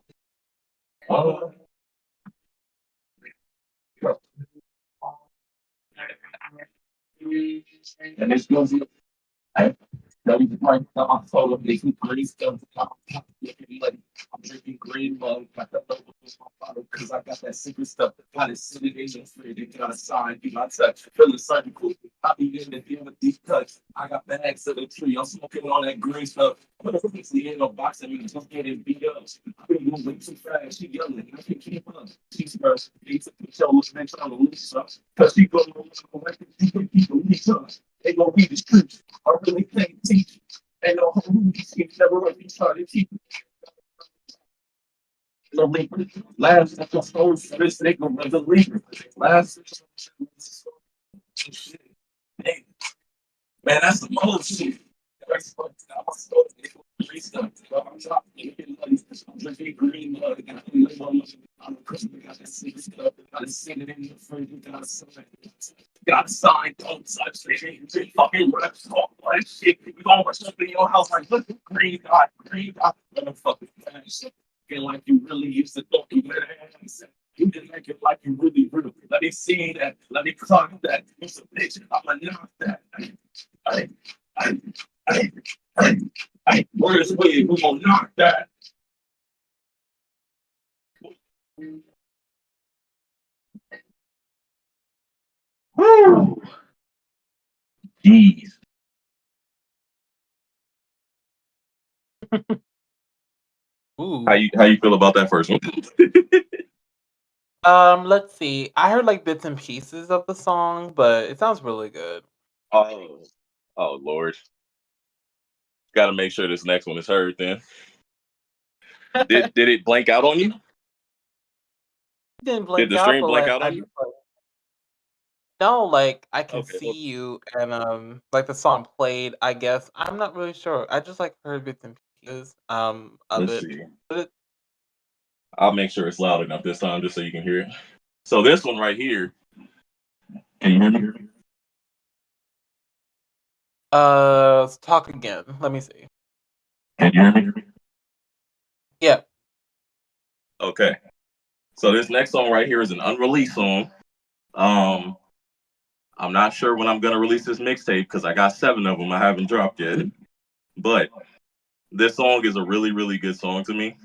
And it's gonna be. That was right now. I'm full of making green stuff. I'm drinking green mug. Got the logo in my bottle because I got that secret stuff. Got it sitting in the fridge. You got a sign. You got touch. Feeling something cool. I be in the deal with these cuts. I got bags of the tree. I'm smoking on that green stuff. See in a box and me just getting beat up. I been moving too fast. She yelling. I can't keep up. She's first. Need to put your bitch on the leash up. Cause she going to she can keep the leash up. They gonna be the streets. I really can't teach. And no homies can never really try to teach. Last episode, this nigga was a leader. Last shit. Hey, man, that's the most shit. That's what I'm drinking green mud. I'm a Christian. Got that secret stuff. Gotta sing it in the front. Gotta sign. Don't touch it. Fucking reps talk like shit. We gonna rush up in your house like, look, green dot, motherfucking ass. Feel like you really used to talk you ass. You can make it like you really real. Let me see that. Let me clock that. It's a bitch. I'ma knock that. Hey, hey, hey, hey, hey. Where's Wade? We gonna knock that. Woo! Jeez. Ooh. How you feel about that first one? Let's see. I heard like bits and pieces of the song, but it sounds really good. Oh, oh Lord. Got to make sure this next one is heard. Then did it blank out on you? Didn't Did blink the out, stream but blank like out I on just you? like no, like I can Okay, see well, you and like the song played, I guess. I'm not really sure. I just like heard bits and pieces of let's it. see. But I'll make sure it's loud enough this time just so you can hear it. So this one right here. Can you hear me? let's talk again. Let me see. Can you hear me? Yeah. Okay. So this next song right here is an unreleased song. I'm not sure when I'm gonna release this mixtape because I got 7 of them I haven't dropped yet. But this song is a really, really good song to me.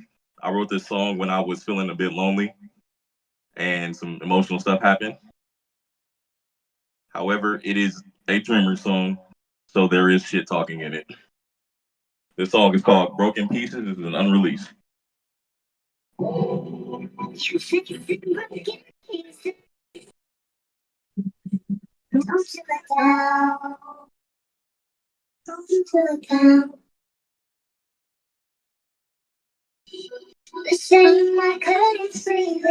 I wrote this song when I was feeling a bit lonely and some emotional stuff happened. However, it is a Dreamrr song, so there is shit talking in it. This song is called Broken Pieces. This is an unreleased. The same I couldn't sleep.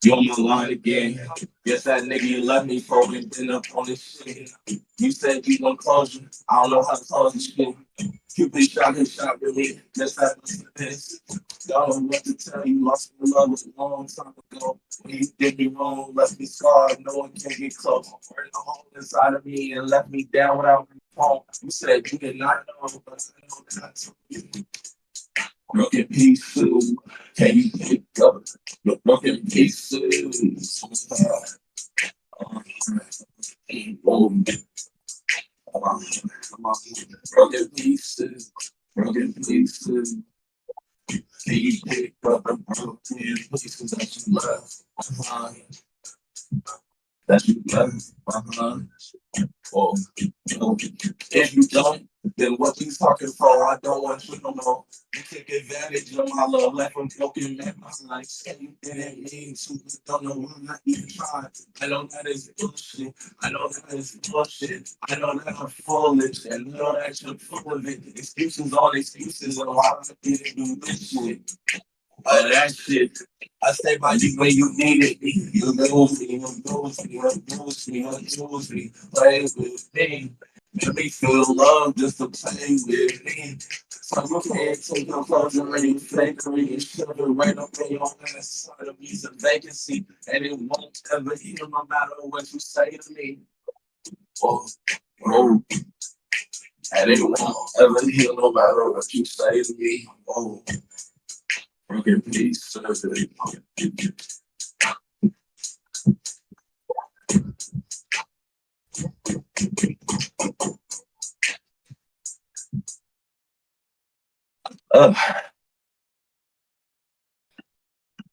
You on my line again. Guess that nigga you left me for and been up on this shit. You said you gonna close you. I don't know how to close this shit. Cupid shot his shot with me. Guess that was the piss. Don't know what to tell you. Lost my love was a long time ago. When you did me wrong, left me scarred. No one can get close. Burned the hole inside of me and left me down without my phone. You said you did not know, but I know that I told you. Broken pieces, can you pick up the broken pieces? Broken pieces, broken pieces. Can you pick up the broken pieces that you left behind? That you left behind. Oh, if you don't, then what you talking for? I don't want you no more. You took advantage of my love, left from broken at my life. Say you didn't mean to, don't know why I even tried. I know that is bullshit. I know that is bullshit. I know that I'm foolish, and I know that you're full of it. Excuses on excuses on why I didn't do this shit. That shit. I stay by you when you needed me. You lose me, you lose me, you lose me, you lose me. Play with me. Make me feel love just to play with me. So you can't take your clothes and lay fakery and shove it right up in your ass side of me's a vacancy. And it won't ever heal no matter what you say to me. Oh, oh. And it won't ever heal no matter what you say to me. Oh. Broken piece. Uh,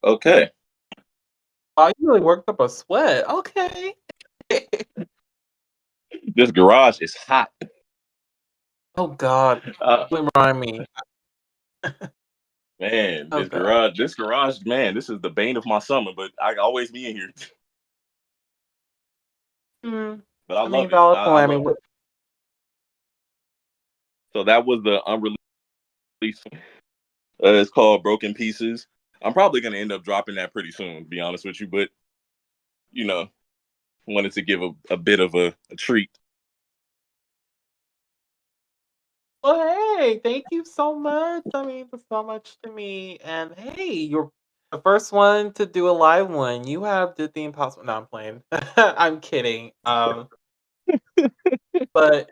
okay. Oh, you really worked up a sweat. Okay. This garage is hot. Oh God. Remind me. Man, Oh God. this garage, man, this is the bane of my summer, but I always be in here. But I I mean, love it. valid I point. I love mean, it. So that was the unreleased. It's called Broken Pieces. I'm probably gonna end up dropping that pretty soon, to be honest with you. But you know, wanted to give a bit of a treat. well, hey, thank you so much. I mean, for so much to me. And hey, The first one to do a live one. You have did the impossible. No, I'm playing. I'm kidding. But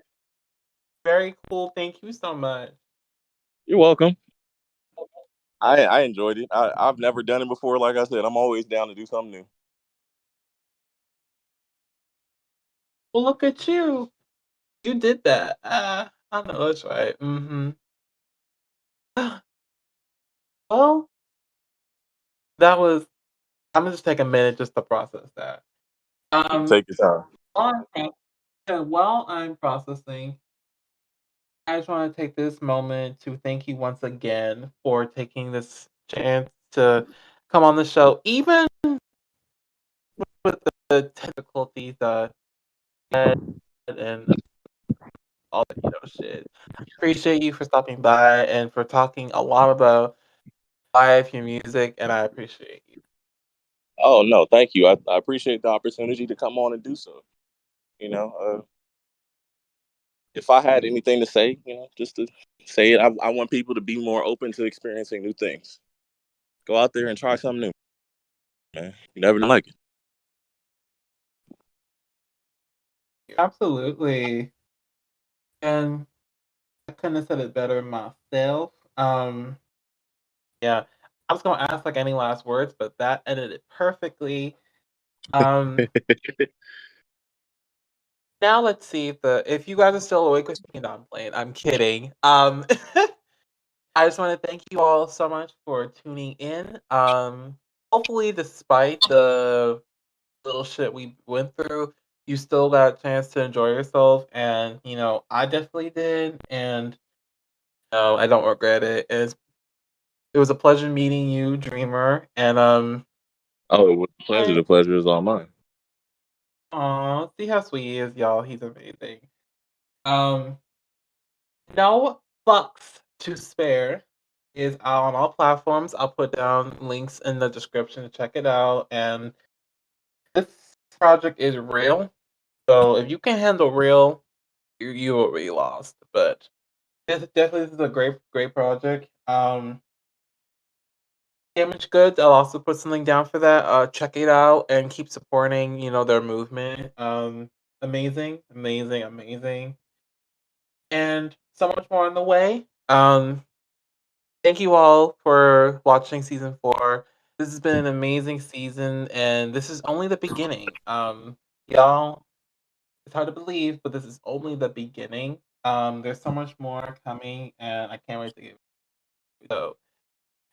very cool. Thank you so much. You're welcome. I enjoyed it. I've never done it before. Like I said, I'm always down to do something new. Well, look at you. You did that. I know that's right. Well, that was. I'm gonna just take a minute just to process that. Take your time. While I'm processing, I just want to take this moment to thank you once again for taking this chance to come on the show, even with the difficulties and all that shit. Appreciate you for stopping by and for talking a lot about life, your music, and I appreciate you. Oh no, thank you. I appreciate the opportunity to come on and do so. If I had anything to say, just to say it, I want people to be more open to experiencing new things. Go out there and try something new, man. You never know like it. Absolutely. And I couldn't have said it better myself. Yeah. I was gonna ask like any last words, but that ended it perfectly. Um Now let's see if you guys are still awake with me. No, I'm playing. I'm kidding. I just want to thank you all so much for tuning in. Hopefully, despite the little shit we went through, you still got a chance to enjoy yourself, and I definitely did, and no, I don't regret it. It was a pleasure meeting you, Dreamrr, and Oh, it was a pleasure. The pleasure is all mine. aw, see how sweet he is, y'all. He's amazing. Um, No fucks to spare is out on all platforms. I'll put down links in the description to check it out. And this project is real. So if you can handle real, you will be lost. But this is a great project. Damage Goods, I'll also put something down for that. Check it out and keep supporting, their movement. Amazing, amazing, amazing. And so much more on the way. Thank you all for watching season 4. This has been an amazing season, and this is only the beginning. Y'all, it's hard to believe, but this is only the beginning. There's so much more coming, and I can't wait to get so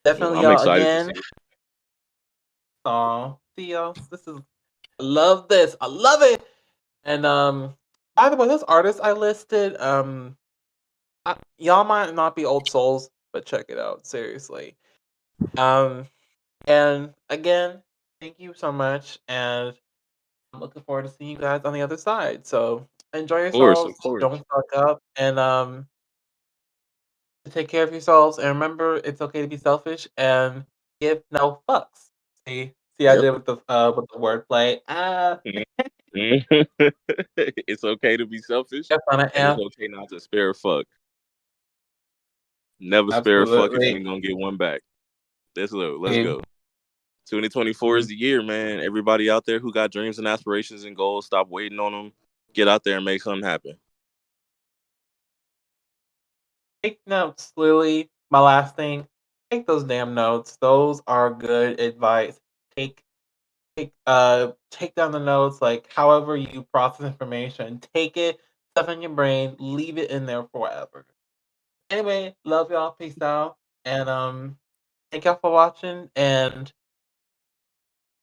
definitely I'm y'all excited to see again. it. Aw, see y'all. I love this. I love it. And by the way, those artists I listed, y'all might not be old souls, but check it out seriously. Um, And again, thank you so much, and I'm looking forward to seeing you guys on the other side. So enjoy Of yourselves, course. don't fuck up, and take care of yourselves. And remember, it's okay to be selfish and give no fucks. See, I Yep. did with the wordplay. It's okay to be selfish, Have fun at and it's F. okay not to spare a fuck. Never spare a fuck if you Absolutely. ain't gonna get one back. Let's go. Let's Hey, go. 2024 is the year, man. Everybody out there who got dreams and aspirations and goals, stop waiting on them. Get out there and make something happen. take notes, Lily. My last thing. Take those damn notes. Those are good advice. Take take down the notes, like however you process information, take it, stuff in your brain, leave it in there forever. Anyway, love y'all, peace out, and thank y'all for watching, and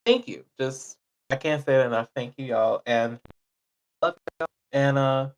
thank you. Just I can't say it enough. Thank you, y'all, and love y'all, and